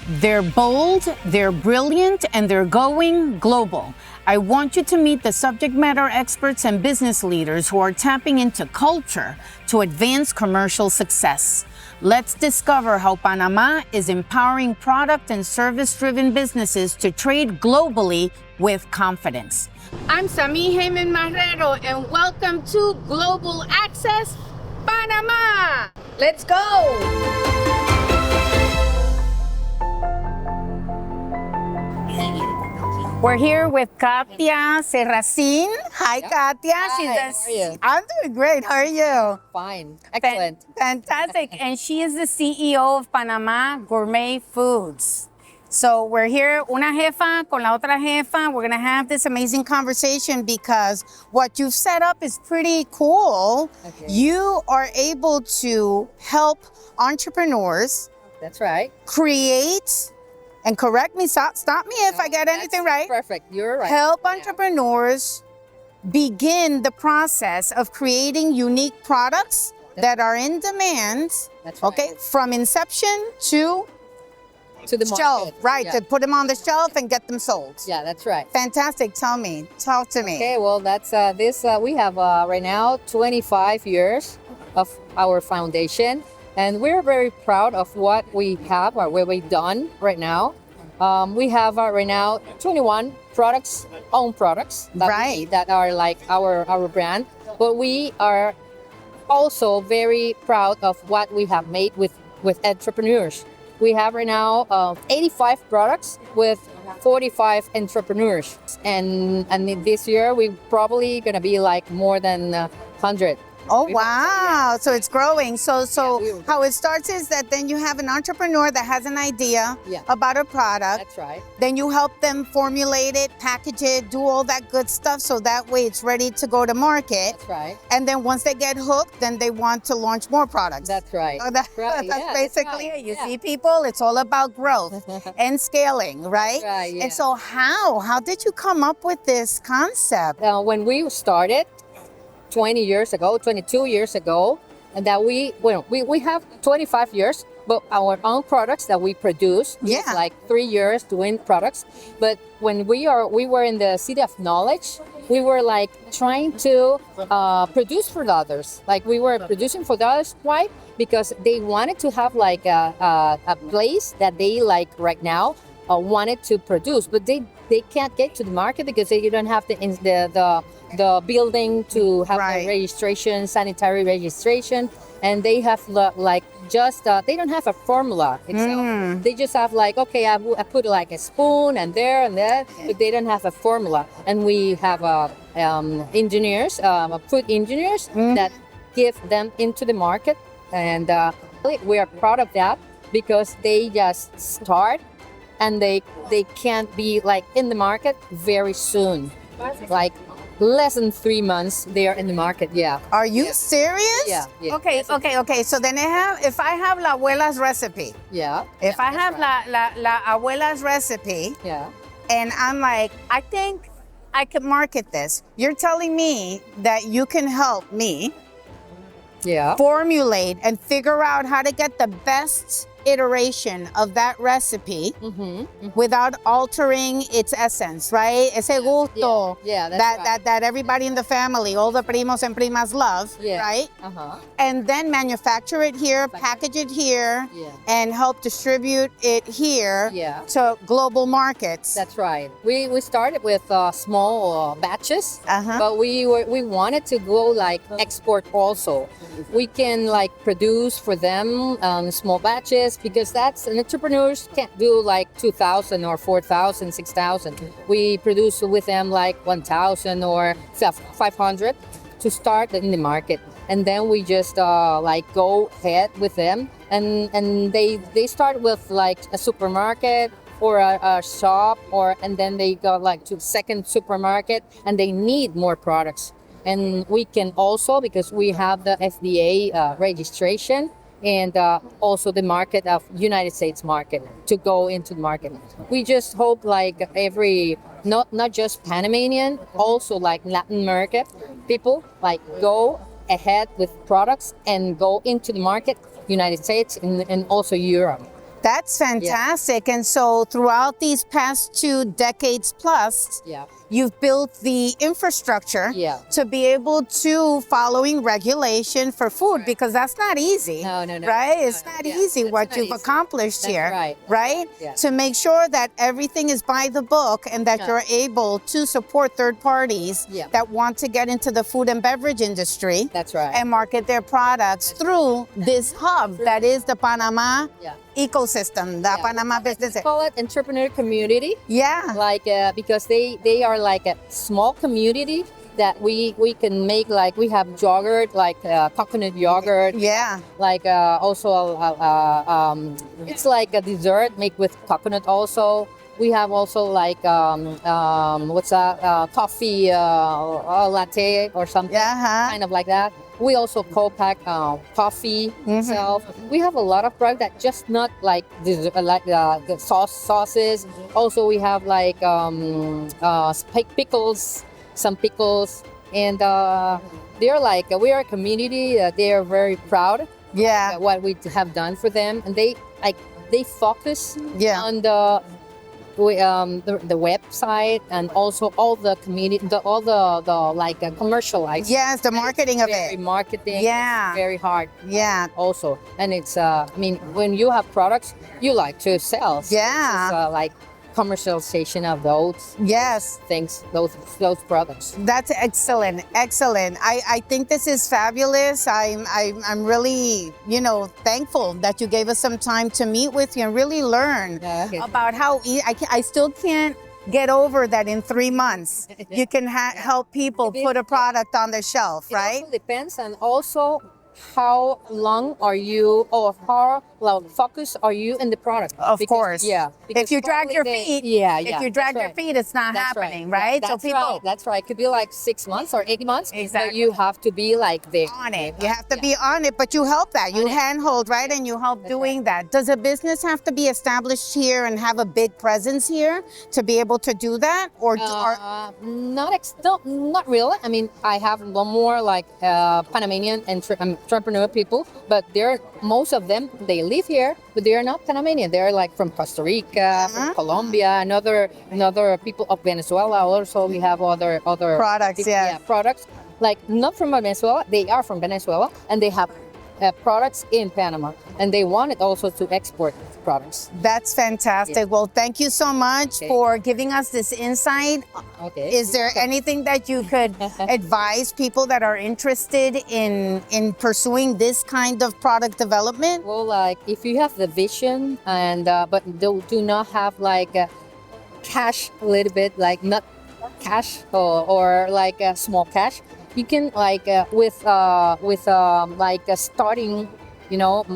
They're bold, they're brilliant, and they're going global. I want you to meet the subject matter experts and business leaders who are tapping into culture to advance commercial success. Let's discover how Panama is empowering product and service-driven businesses to trade globally with confidence. I'm Samí Haiman-Marrero, and welcome to Global Access Panamá. Let's go! We're here with Katia Serracín. Hi, Katia. Hi, how are you? I'm doing great. How are you? Fine. Excellent. Fantastic. And she is the CEO of Panama Gourmet Foods. So we're here, una jefa con la otra jefa. We're going to have this amazing conversation because what you've set up is pretty cool. Okay. You are able to help entrepreneurs That's right. create, and correct me, stop me if I get anything right. Perfect. You're right. Help entrepreneurs begin the process of creating unique products that are in demand. That's right. Okay, from inception to the shelf, market. right? Yeah. To put them on the shelf and get them sold. Yeah, that's right. Fantastic. Talk to me. Okay, well, that's this. We have right now 25 years of our foundation, and we're very proud of what we have or what we've done right now. We have right now 21 products, own products that are like our brand, but we are also very proud of what we have made with entrepreneurs. We have right now 85 products with 45 entrepreneurs, and this year we're probably gonna be like more than 100. Oh, wow. So it's growing. So Yeah, how it starts is that then you have an entrepreneur that has an idea Yeah. about a product. That's right. Then you help them formulate it, package it, do all that good stuff so that way it's ready to go to market. That's right. And then once they get hooked, then they want to launch more products. That's right. So that's Yeah, basically right. it. You Yeah. see, people, it's all about growth and scaling, right? That's right, yeah. And so how did you come up with this concept? When we started 22 years ago, and that we have 25 years, but our own products that we produce is like 3 years doing products. But when we were in the city of knowledge, we were like trying to produce for the others. Like we were producing for the others. Why? Because they wanted to have like a place that they like right now wanted to produce, but they can't get to the market because they don't have the building to have the registration, sanitary registration, and they have like just they don't have a formula itself. They just have like, okay, I put like a spoon and there and there, but they don't have a formula. And we have engineers, food engineers that give them into the market, and we are proud of that because they just start and they can't be like in the market very soon, like less than 3 months they're in the market. Yeah. Are you serious? Yeah. Okay. So then if I have la abuela's recipe, Yeah. if I have la abuela's recipe, Yeah. and I'm like, I think I could market this. You're telling me that you can help me Yeah. formulate and figure out how to get the best iteration of that recipe without altering its essence, right? Ese gusto Yeah, that's that everybody in the family, all the primos and primas love, right? And then manufacture it here, package it here, and help distribute it here to global markets. That's right. We started with small batches, but we wanted to go like export also. We can like produce for them small batches because that's entrepreneurs can't do like 2,000 or 4,000, 6,000. We produce with them like 1,000 or 500 to start in the market, and then we just like go ahead with them, and they start with like a supermarket or a shop, and then they go like to second supermarket, and they need more products. And we can also, because we have the FDA registration and also the market of United States market to go into the market. We just hope like every, not just Panamanian, also like Latin America people like go ahead with products and go into the market, United States and also Europe. That's fantastic. And so throughout these past 2 decades plus, you've built the infrastructure to be able to following regulation for food, because that's not easy. No. Right? It's not easy what you've accomplished here. Right? Yeah. To make sure that everything is by the book and that you're able to support third parties that want to get into the food and beverage industry. That's right. And market their products through this hub that is the Panama ecosystem, the Panama business. Call it entrepreneur community. Yeah. Like because they are like a small community that we can make, like we have yogurt, like coconut yogurt. Yeah. Like also it's like a dessert made with coconut also. We have also like what's that, coffee latte or something, kind of like that. We also co-pack coffee itself. We have a lot of products that just not like the sauces. Also, we have like pickles, some pickles, and they're like we are a community. They are very proud. Yeah. What we have done for them, and they focus on the website and also all the community, all the like commercialized. Yes, the marketing of it. Marketing. Yeah. Very hard. Yeah. Also, and it's I mean, when you have products, you like to sell. So Yeah. it's, like commercialization of those things, those products. That's excellent. I think this is fabulous. I'm really, thankful that you gave us some time to meet with you and really learn about how I still can't get over that in 3 months you can help people put a product on the shelf, right? It also depends, and also how long are you, or how focused are you in the product? Of course. Yeah. If you drag your feet, if you drag your feet, it's not happening, right? That's so people, That's right. It could be like 6 months or 8 months. Exactly. But you have to be like there. On it. You have to be on it, but you help that. You handhold, right? And you help doing that. Does a business have to be established here and have a big presence here to be able to do that? Or not really. I mean, I have one more like Panamanian entrepreneur people, but most of them, they live here, but they are not Panamanian. They're like from Costa Rica, from Colombia, another people of Venezuela. Also, we have other products, products like not from Venezuela. They are from Venezuela, and they have products in Panama, and they wanted also to export products. That's fantastic. Yeah. Well, thank you so much for giving us this insight. Okay. Is there anything that you could advise people that are interested in pursuing this kind of product development? Well, like if you have the vision and but do not have like cash a little bit, like not cash or like small cash, you can like with starting,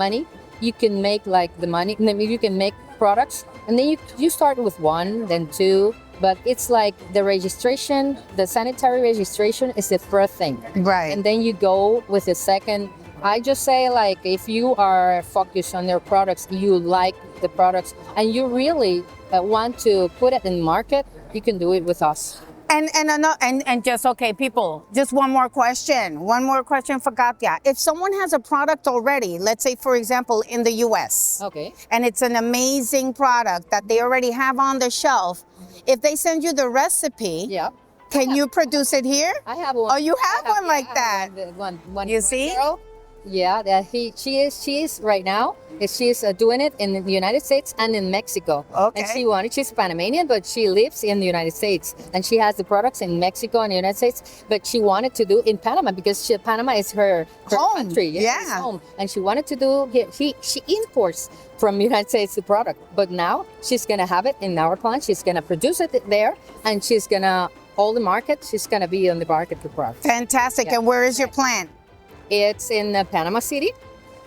money, you can make like the money. Maybe you can make products, and then you start with 1, then 2. But it's like the registration, the sanitary registration is the first thing, right? And then you go with the second. I just say like if you are focused on your products, you like the products, and you really want to put it in market, you can do it with us. And just people, just one more question for Katia. If someone has a product already, let's say for example in the US, and it's an amazing product that they already have on the shelf, if they send you the recipe, can you produce it here? I have one. Oh, you have one like that. One. You see? Girl. Yeah, she is right now. She's doing it in the United States and in Mexico. Okay. And she's Panamanian, but she lives in the United States, and she has the products in Mexico and the United States. But she wanted to do in Panama because Panama is her home. Country. It's home, and she wanted to do. She imports from the United States the product, but now she's gonna have it in our plant. She's gonna produce it there, and she's gonna all the market. She's gonna be on the market for products. Fantastic. And where is your plant? It's in Panama City,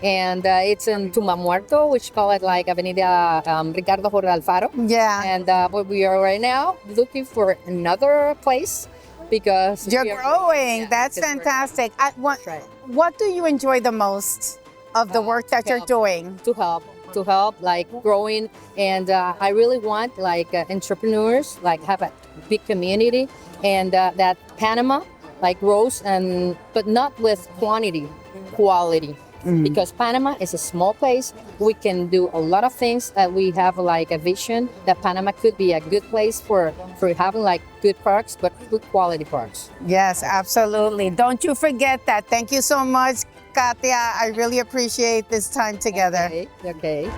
and it's in Muerto, which call it like Avenida Ricardo Jorge Alfaro. Yeah. And but we are right now looking for another place because you're growing. That's fantastic. What do you enjoy the most of the work that you're doing? To help like growing, and I really want like entrepreneurs like have a big community, and that Panama like grows, but not with quality. Because Panama is a small place. We can do a lot of things. We have like a vision that Panama could be a good place for having like good products, but good quality products. Yes, absolutely. Don't you forget that. Thank you so much, Katia. I really appreciate this time together. Okay.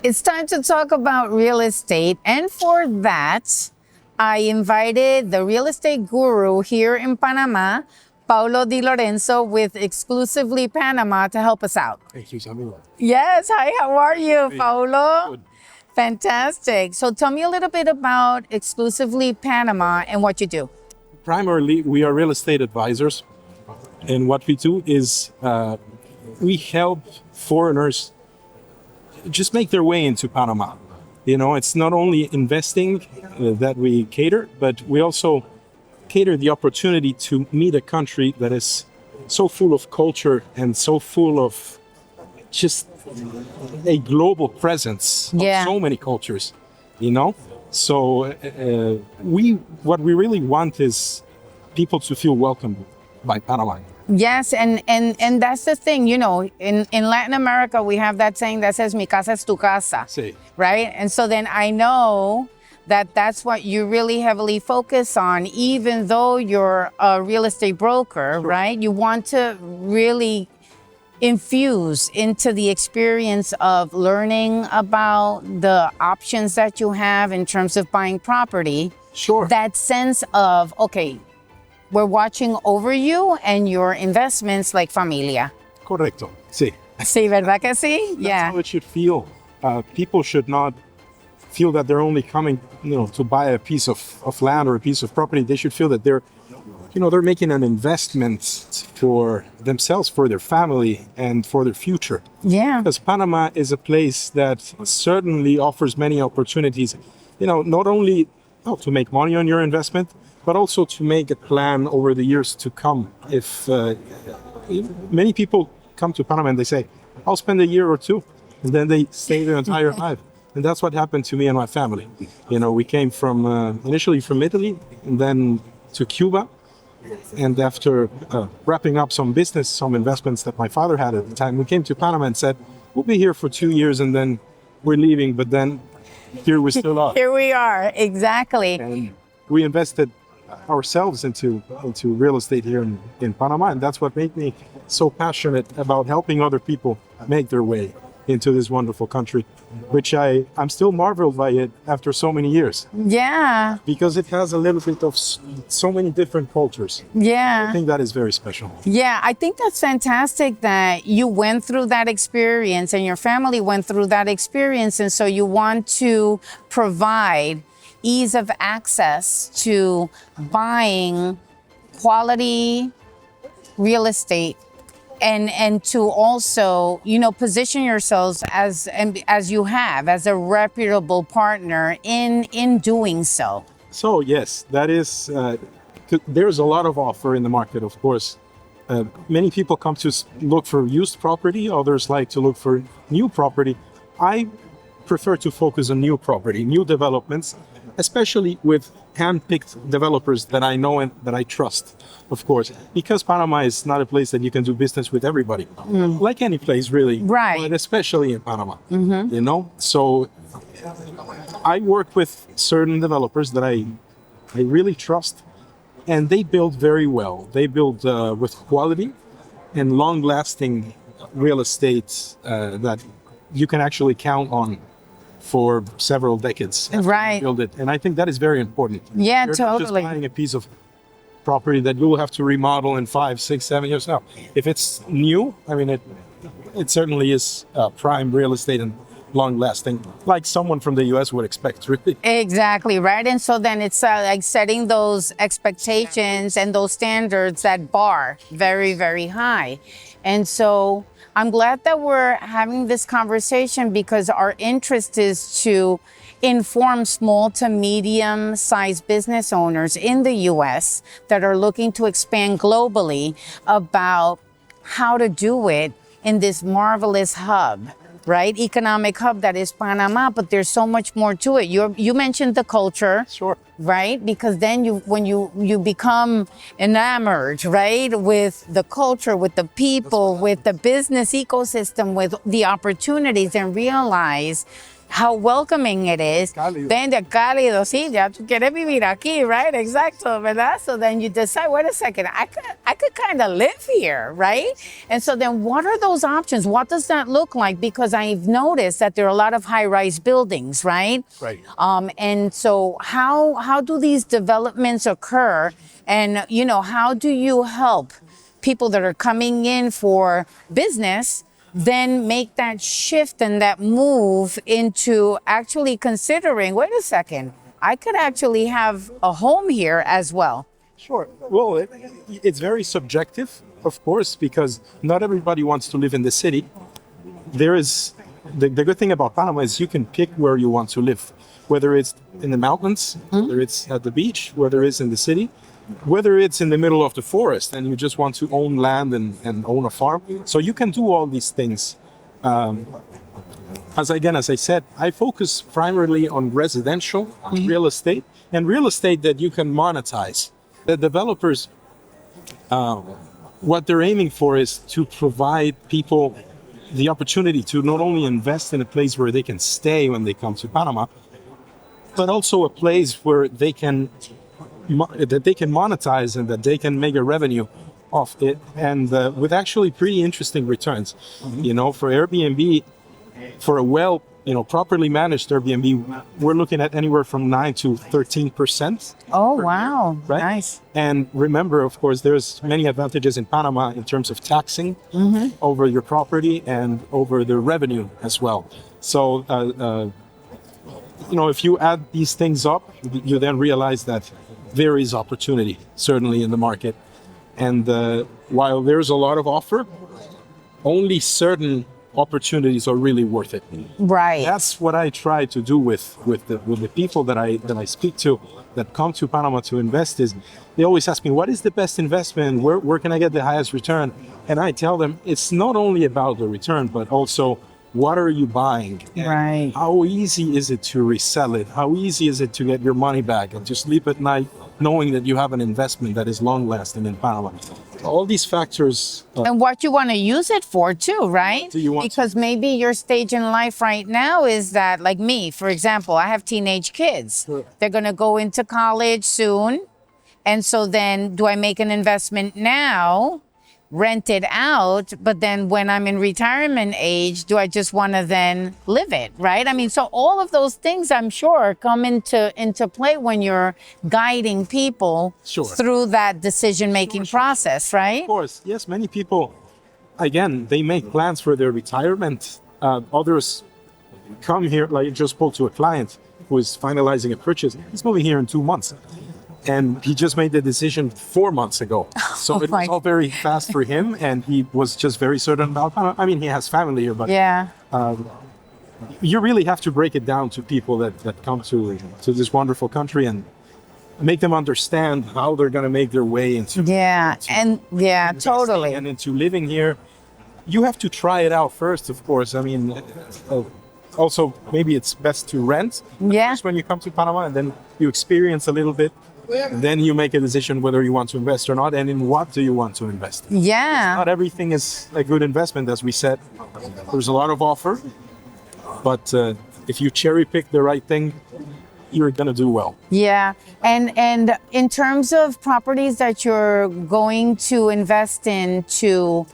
It's time to talk about real estate. And for that, I invited the real estate guru here in Panama, Paolo DiLorenzo, with Exclusively Panama to help us out. Thank you, Samí. Yes, hi, how are you, Paolo? Good. Fantastic. So tell me a little bit about Exclusively Panama and what you do. Primarily, we are real estate advisors. And what we do is we help foreigners just make their way into Panama. You know, it's not only investing that we cater, but we also cater the opportunity to meet a country that is so full of culture and so full of just a global presence of so many cultures, you know? So what we really want is people to feel welcome by Panama. Yes, and that's the thing, you know, in Latin America, we have that saying that says, mi casa es tu casa, Sí. right? And so then I know that that's what you really heavily focus on, even though you're a real estate broker, right? You want to really infuse into the experience of learning about the options that you have in terms of buying property. Sure. That sense of, okay, we're watching over you and your investments like familia. Correcto. Sí. Sí, ¿verdad que sí? That's how it should feel. People should not feel that they're only coming, you know, to buy a piece of land or a piece of property. They should feel that they're making an investment for themselves, for their family, and for their future. Yeah. Because Panama is a place that certainly offers many opportunities, you know, not only to make money on your investment, but also to make a plan over the years to come. If many people come to Panama and they say, I'll spend a year or two, and then they stay their entire life. And that's what happened to me and my family. You know, we came from initially from Italy and then to Cuba. And after wrapping up some business, some investments that my father had at the time, we came to Panama and said, we'll be here for 2 years and then we're leaving. But then here we still are. Here we are, exactly. And we invested ourselves into real estate here in Panama. And that's what made me so passionate about helping other people make their way into this wonderful country, which I'm still marveled by it after so many years. Yeah. Because it has a little bit of so many different cultures. Yeah. I think that is very special. Yeah, I think that's fantastic that you went through that experience and your family went through that experience. And so you want to provide ease of access to buying quality real estate and to also, you know, position yourselves as you have as a reputable partner in doing so. So yes, that is. There's a lot of offer in the market, of course. Many people come to look for used property. Others like to look for new property. I prefer to focus on new property, new developments, especially with hand-picked developers that I know and that I trust, of course, because Panama is not a place that you can do business with everybody, like any place really, right? But especially in Panama, you know. So I work with certain developers that I really trust, and they build very well. They build with quality and long-lasting real estate that you can actually count on for several decades. Right. Build it. And I think that is very important. Yeah, You're totally. not just buying a piece of property that you will have to remodel in 5, 6, 7 years now. If it's new, I mean, it certainly is prime real estate and long lasting, like someone from the US would expect, really. Exactly, right? And so then it's like setting those expectations and those standards, that bar, very, very high. And so I'm glad that we're having this conversation because our interest is to inform small to medium sized business owners in the US that are looking to expand globally about how to do it in this marvelous hub, right? Economic hub that is Panama, but there's so much more to it. You mentioned the culture. Sure. Right? Because then when you become enamored, right, with the culture, with the people, with the business ecosystem, with the opportunities, and realize how welcoming it is. Cálido. Then the cálido, sí, ya tú quieres vivir aquí, right? Exacto, ¿verdad? So then you decide, wait a second, I could kind of live here, right? And so then what are those options? What does that look like? Because I've noticed that there are a lot of high-rise buildings, right? Right. And so how do these developments occur? And, you know, how do you help people that are coming in for business then make that shift and that move into actually considering, wait a second, I could actually have a home here as well? Sure. Well, it's very subjective, of course, because not everybody wants to live in the city. There is the good thing about Panama is you can pick where you want to live, whether it's in the mountains, whether it's at the beach, whether it's in the city, whether it's in the middle of the forest and you just want to own land and own a farm. So you can do all these things. As I said, I focus primarily on residential real estate and real estate that you can monetize. The developers, what they're aiming for is to provide people the opportunity to not only invest in a place where they can stay when they come to Panama, but also a place where they can monetize and that they can make a revenue off it, and with actually pretty interesting returns. You know, for Airbnb, for a properly managed Airbnb, we're looking at anywhere from 9 to 13%. Oh, wow. Right? Nice. And remember, of course, there's many advantages in Panama in terms of taxing over your property and over the revenue as well. So, if you add these things up, you then realize that there is opportunity, certainly in the market. And while there's a lot of offer, only certain opportunities are really worth it. Right. That's what I try to do with the people that I speak to that come to Panama to invest. Is they always ask me, what is the best investment? Where can I get the highest return? And I tell them it's not only about the return, but also what are you buying? Right. How easy is it to resell it? How easy is it to get your money back and to sleep at night knowing that you have an investment that is long-lasting in Panama? All these factors. And what you want to use it for too, right? Because maybe your stage in life right now is that, like me, for example, I have teenage kids. Sure. They're going to go into college soon. And so then do I make an investment now, rent it out, but then when I'm in retirement age, do I just want to then live it, right? I mean, so all of those things, I'm sure, come into play when you're guiding people through that decision-making process, right? Of course, yes, many people, again, they make plans for their retirement. Others come here, like I just spoke to a client who is finalizing a purchase. He's moving here in 2 months. And he just made the decision 4 months ago. So it was all very fast for him. And he was just very certain about, I mean, he has family here, but you really have to break it down to people that come to this wonderful country and make them understand how they're going to make their way into totally. And into living here. You have to try it out first, of course. I mean, also, maybe it's best to rent first when you come to Panama, and then you experience a little bit. Then you make a decision whether you want to invest or not, and in what do you want to invest in. Yeah. Not everything is a good investment, as we said. There's a lot of offer, but if you cherry pick the right thing, you're going to do well. Yeah. And in terms of properties that you're going to invest in to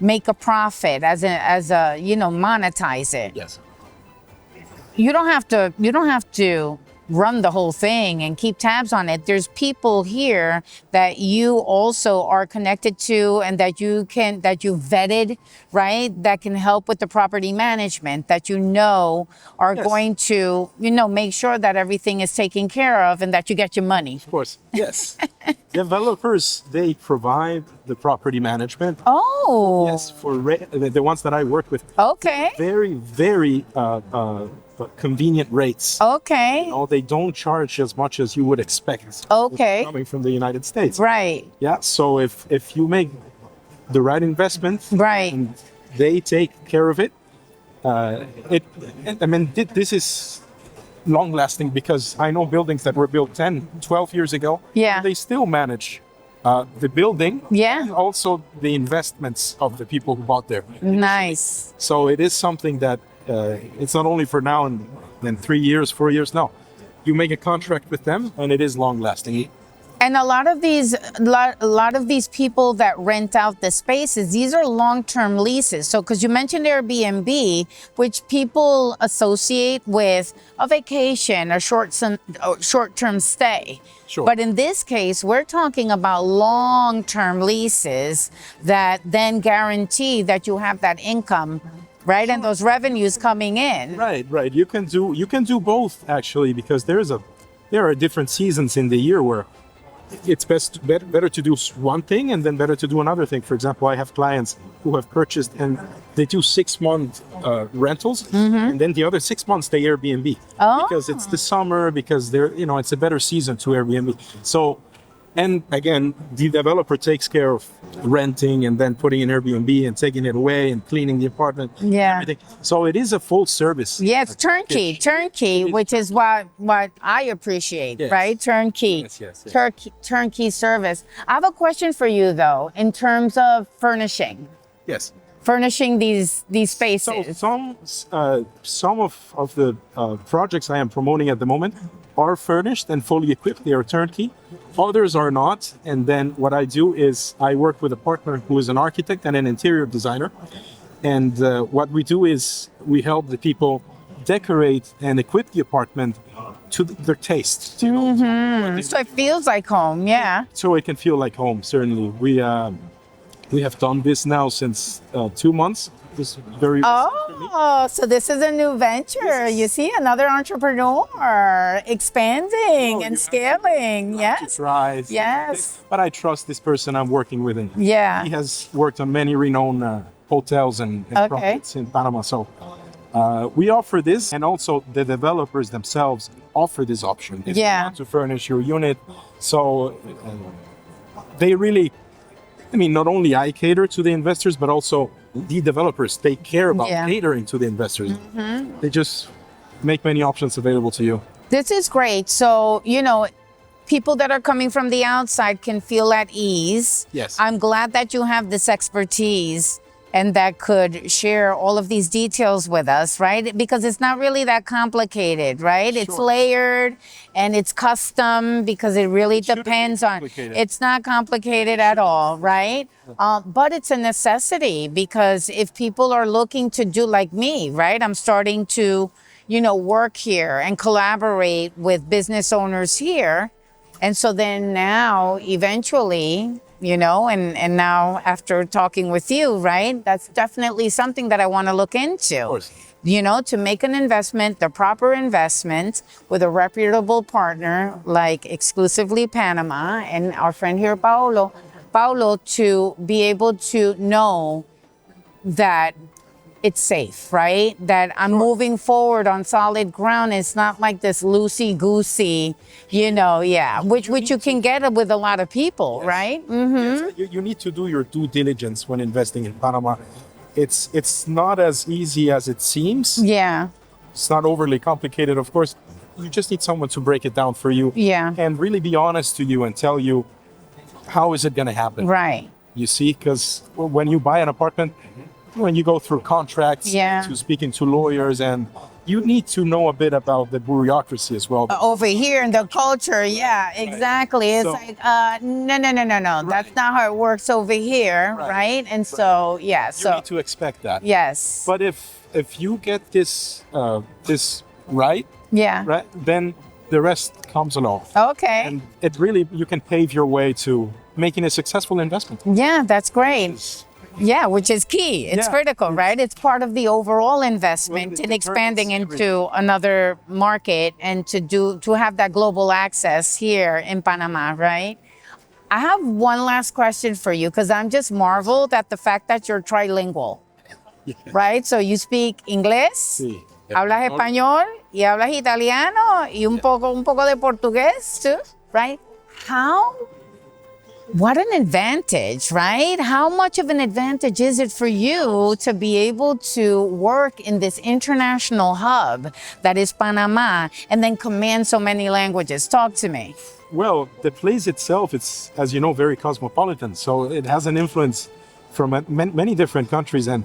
make a profit, as a monetize it. Yes. You don't have to run the whole thing and keep tabs on it. There's people here that you also are connected to and that you vetted, right? That can help with the property management, that are going to, make sure that everything is taken care of and that you get your money. Of course, yes. Developers, they provide the property management. Oh. Yes, for the ones that I work with. Okay. Very, very convenient rates. Okay. They don't charge as much as you would expect. Okay. Coming from the United States. Right. Yeah. So if you make the right investment, right, and They take care of it. This is long lasting because I know buildings that were built 10, 12 years ago. Yeah. They still manage the building. Yeah. And also the investments of the people who bought there. Nice. So it is something that it's not only for now and then 3 years, 4 years. No, you make a contract with them and it is long lasting. And a lot of these people that rent out the spaces, these are long-term leases. So, because you mentioned Airbnb, which people associate with a vacation, a short-term stay. Sure. But in this case, we're talking about long-term leases that then guarantee that you have that income, right, and those revenues coming in. Right. You can do both actually, because there are different seasons in the year where it's better to do one thing and then better to do another thing. For example, I have clients who have purchased and they do 6-month rentals, and then the other 6 months they Airbnb because it's the summer, because it's a better season to Airbnb. So, and again, the developer takes care of renting and then putting in Airbnb and taking it away and cleaning the apartment. Yeah. Everything. So it is a full service. Yes, turnkey, which is what I appreciate, Yes. right? Turnkey. Yes. Turnkey service. I have a question for you though, in terms of furnishing these spaces. So some of the projects I am promoting at the moment are furnished and fully equipped. They are turnkey. Others are not. And then what I do is I work with a partner who is an architect and an interior designer. And what we do is we help the people decorate and equip the apartment to their taste. So it feels like home, yeah. So it can feel like home, certainly. We have done this now since 2 months. This very so this is a new venture. You see, another entrepreneur expanding and scaling. Yes. Try. Yes. But I trust this person I'm working with. And Yeah. he has worked on many renowned hotels and projects in Panama. So we offer this, and also the developers themselves offer this option. If you want to furnish your unit. So they really, not only I cater to the investors, but also the developers. They care about catering to the investors. They just make many options available to you. This is great. So, people that are coming from the outside can feel at ease. Yes. I'm glad that you have this expertise and that could share all of these details with us, right? Because it's not really that complicated, right? Sure. It's layered and it's custom because it really depends on, it's not complicated at all, right? But it's a necessity because if people are looking to do like me, right? I'm starting to, work here and collaborate with business owners here. And so then now, eventually, and now after talking with you, right, that's definitely something that I want to look into. Of course. To make an investment, the proper investment with a reputable partner like Exclusively Panama and our friend here, Paolo, to be able to know that it's safe, right? That I'm moving forward on solid ground. It's not like this loosey-goosey, which you can get with a lot of people, right? Yes. You need to do your due diligence when investing in Panama. It's not as easy as it seems. Yeah. It's not overly complicated, of course. You just need someone to break it down for you. Yeah. And really be honest to you and tell you, how is it going to happen? Right. You see, because when you buy an apartment, when you go through contracts, to speaking to lawyers, and you need to know a bit about the bureaucracy as well. Over here in the culture, exactly. It's no. Right. That's not how it works over here, right? And so, you need to expect that. Yes. But if you get this right, then the rest comes along. Okay. And it really, you can pave your way to making a successful investment. Yeah, that's great. Yeah, which is key. It's critical, right? It's part of the overall investment in expanding into another market and to have that global access here in Panama, right? I have one last question for you because I'm just marveled at the fact that you're trilingual, right? So you speak English, hablas español, y hablas italiano, y un poco de portugués too, right? What an advantage, right? How much of an advantage is it for you to be able to work in this international hub that is Panama and then command so many languages? Talk to me. Well, the place itself, it's, as you know, very cosmopolitan. So it has an influence from many different countries. And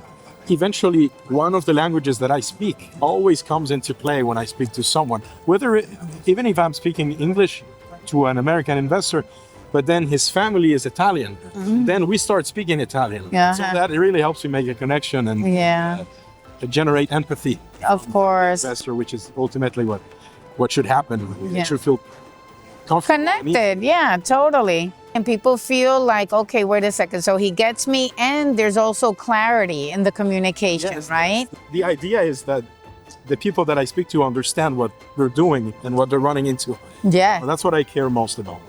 eventually, one of the languages that I speak always comes into play when I speak to someone. Even if I'm speaking English to an American investor, but then his family is Italian, then we start speaking Italian. So that really helps me make a connection and generate empathy. Of course. Investor, which is ultimately what should happen. You should feel connected. Yeah, totally. And people feel like, okay, wait a second. So he gets me, and there's also clarity in the communication, right? The idea is that the people that I speak to understand what they're doing and what they're running into. Yeah. So that's what I care most about.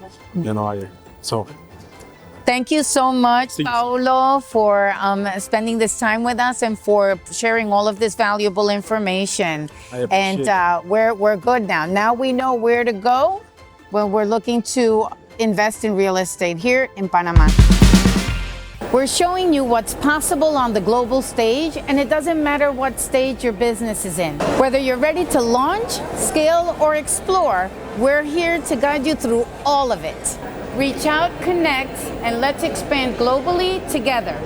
Thank you so much, Paolo, for spending this time with us and for sharing all of this valuable information. I appreciate and we're good now. Now we know where to go when we're looking to invest in real estate here in Panama. We're showing you what's possible on the global stage, and it doesn't matter what stage your business is in. Whether you're ready to launch, scale, or explore, we're here to guide you through all of it. Reach out, connect, and let's expand globally together.